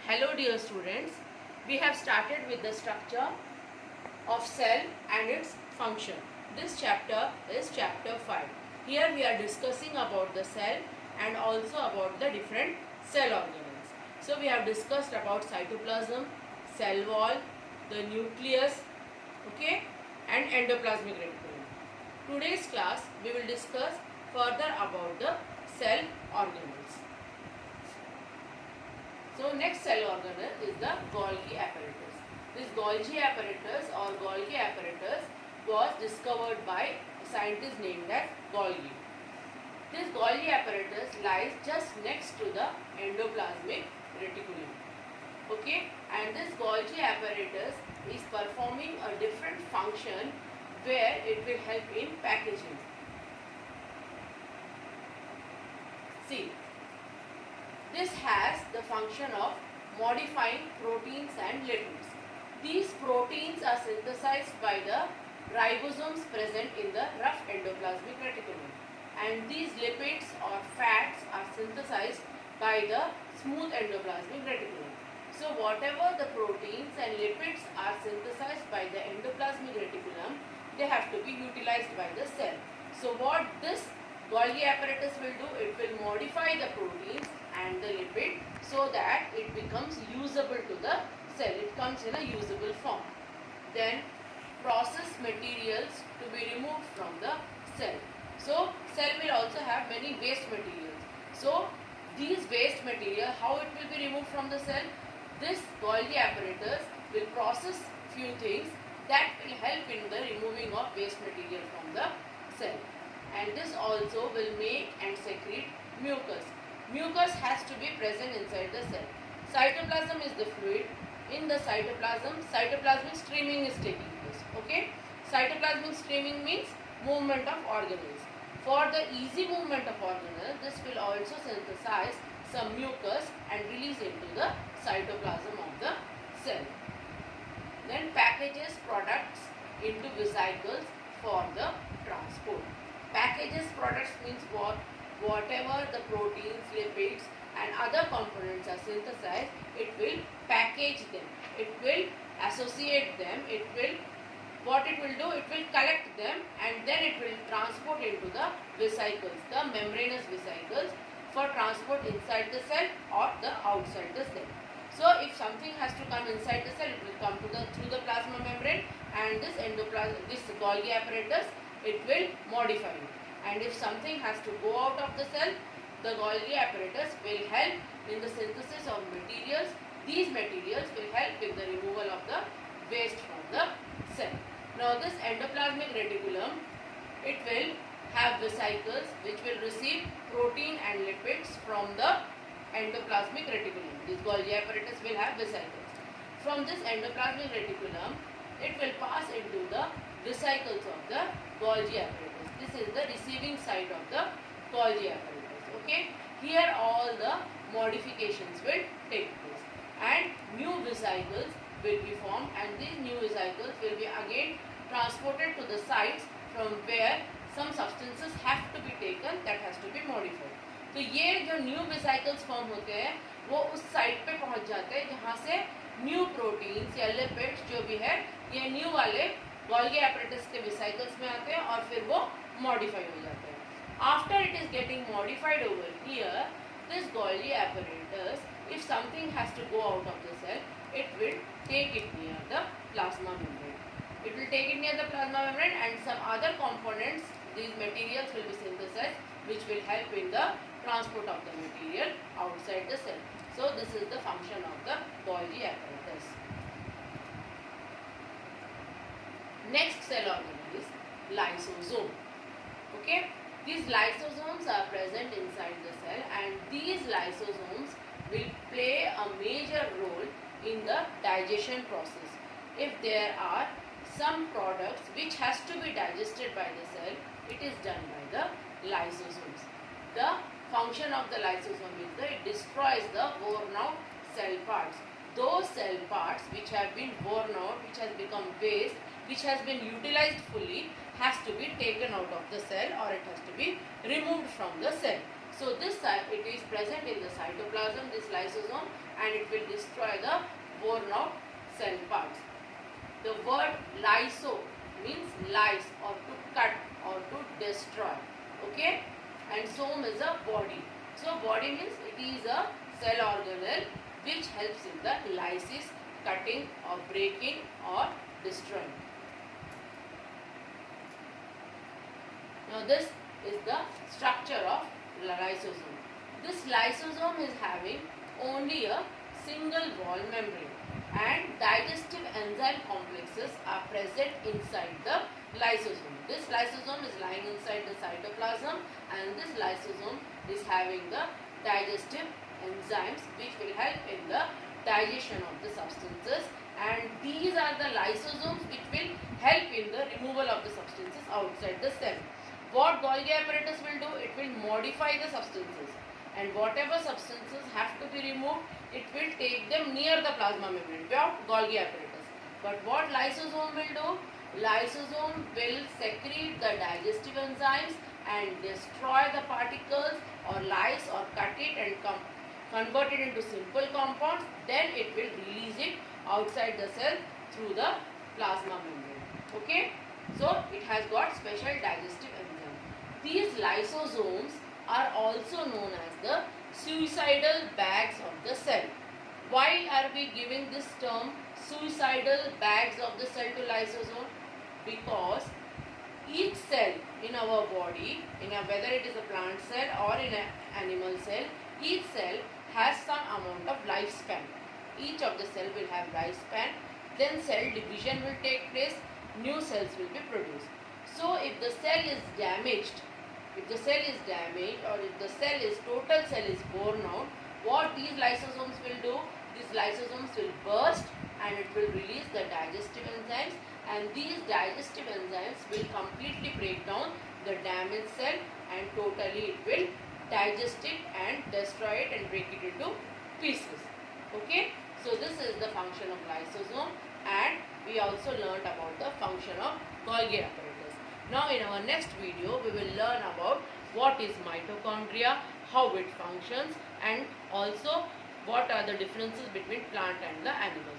Hello dear students, we have started with the structure of cell and its function. This chapter is chapter 5. Here we are discussing about the cell and also about the different cell organelles. So we have discussed about cytoplasm, cell wall, the nucleus, okay, and endoplasmic reticulum. Today's class we will discuss further about the cell organelles. So next cell organelle is the Golgi apparatus. This Golgi apparatus or Golgi apparatus was discovered by a scientist named as Golgi. This Golgi apparatus lies just next to the endoplasmic reticulum. Okay, and this Golgi apparatus is performing a different function where it will help in packaging. See, this has the function of modifying proteins and lipids. These proteins are synthesized by the ribosomes present in the rough endoplasmic reticulum, and these lipids or fats are synthesized by the smooth endoplasmic reticulum. So whatever the proteins and lipids are synthesized by the endoplasmic reticulum, they have to be utilized by the cell. So what this Golgi apparatus will do, it will modify the proteins and the lipid so that it becomes usable to the cell. It comes in a usable form. Then process materials to be removed from the cell. So cell will also have many waste materials. So these waste material, how it will be removed from the cell? This Golgi apparatus will process few things that will help in the removing of waste material from the cell. And this also will make and secrete mucus. Mucus has to be present inside the cell. Cytoplasm is the fluid. In the cytoplasm, cytoplasmic streaming is taking place. Okay? Cytoplasmic streaming means movement of organelles. For the easy movement of organelles, this will also synthesize some mucus and release into the cytoplasm of the cell. Then packages products into vesicles for the transport. Packages products means what? Whatever the proteins, lipids and other components are synthesized, it will package them. It will associate them. What it will do? It will collect them and then it will transport into the vesicles, the membranous vesicles for transport inside the cell or the outside the cell. So if something has to come inside the cell, it will come through the plasma membrane, and this Golgi apparatus, it will modify it. And if something has to go out of the cell, the Golgi apparatus will help in the synthesis of materials. These materials will help in the removal of the waste from the cell. Now this endoplasmic reticulum, it will have vesicles which will receive protein and lipids from the endoplasmic reticulum. This Golgi apparatus will have vesicles. From this endoplasmic reticulum, it will pass into the vesicles of the Golgi apparatus. This is the receiving side of the Golgi apparatus. Okay. Here all the modifications will take place and new vesicles will be formed, and these new vesicles will be again transported to the sites from where some substances have to be taken, that has to be modified. तो ये जो new vesicles form होते हैं वो उस site पे पहुंच जाते हैं जहाँ से न्यू प्रोटीन्स या लिपिड्स जो भी है ये न्यू वाले Golgi apparatus के वेसिकल्स में आते हैं और फिर वो मॉडिफाई हो जाते हैं. After it is getting modified over here, this Golgi apparatus, if something has to go out of the cell, it will take it near the plasma membrane. It will take it near the plasma membrane, and some other components, these materials will be synthesized, which will help in the transport of the material outside the cell. So this is the function of the Golgi apparatus. Next cell organelle is lysosome. Okay, these lysosomes are present inside the cell, and these lysosomes will play a major role in the digestion process. If there are some products which has to be digested by the cell, it is done by the lysosomes. The function of the lysosome is that it destroys the worn out cell parts. Those cell parts which have been worn out, which has become waste, which has been utilized fully, has to be taken out of the cell or it has to be removed from the cell. So this it is present in the cytoplasm, this lysosome, and it will destroy the worn out cell parts. The word lyso means lyse or to cut or to destroy. Okay, and some is a body. So body means it is a cell organelle which helps in the lysis, cutting or breaking or destroying. Now this is the structure of lysosome. This lysosome is having only a single wall membrane and digestive enzyme complexes are present inside the lysosome. This lysosome is lying inside the cytoplasm and this lysosome is having the digestive enzymes which will help in the digestion of the substances, and these are the lysosomes which will help in the removal of the substances outside the cell. What Golgi apparatus will do? It will modify the substances, and whatever substances have to be removed, it will take them near the plasma membrane without Golgi apparatus. But what lysosome will do? Lysosome will secrete the digestive enzymes and destroy the particles or lyse or cut it and convert it into simple compounds. Then it will release it outside the cell through the plasma membrane. Okay, so it has got special digestive enzymes. These lysosomes are also known as the suicidal bags of the cell. Why are we giving this term suicidal bags of the cell to lysosome? Because each cell in our body, whether it is a plant cell or in an animal cell, each cell has some amount of lifespan. Each of the cell will have lifespan. Then cell division will take place, new cells will be produced. So if the cell is damaged, or if the total cell is worn out, what these lysosomes will do? These lysosomes will burst and it will release the digestive enzymes, and these digestive enzymes will completely break down the damaged cell and totally it will digest it and destroy it and break it into pieces. Okay, so this is the function of lysosome, and we also learnt about the function of Golgi apparatus. Now in our next video we will learn about what is mitochondria, how it functions, and also what are the differences between plant and the animals.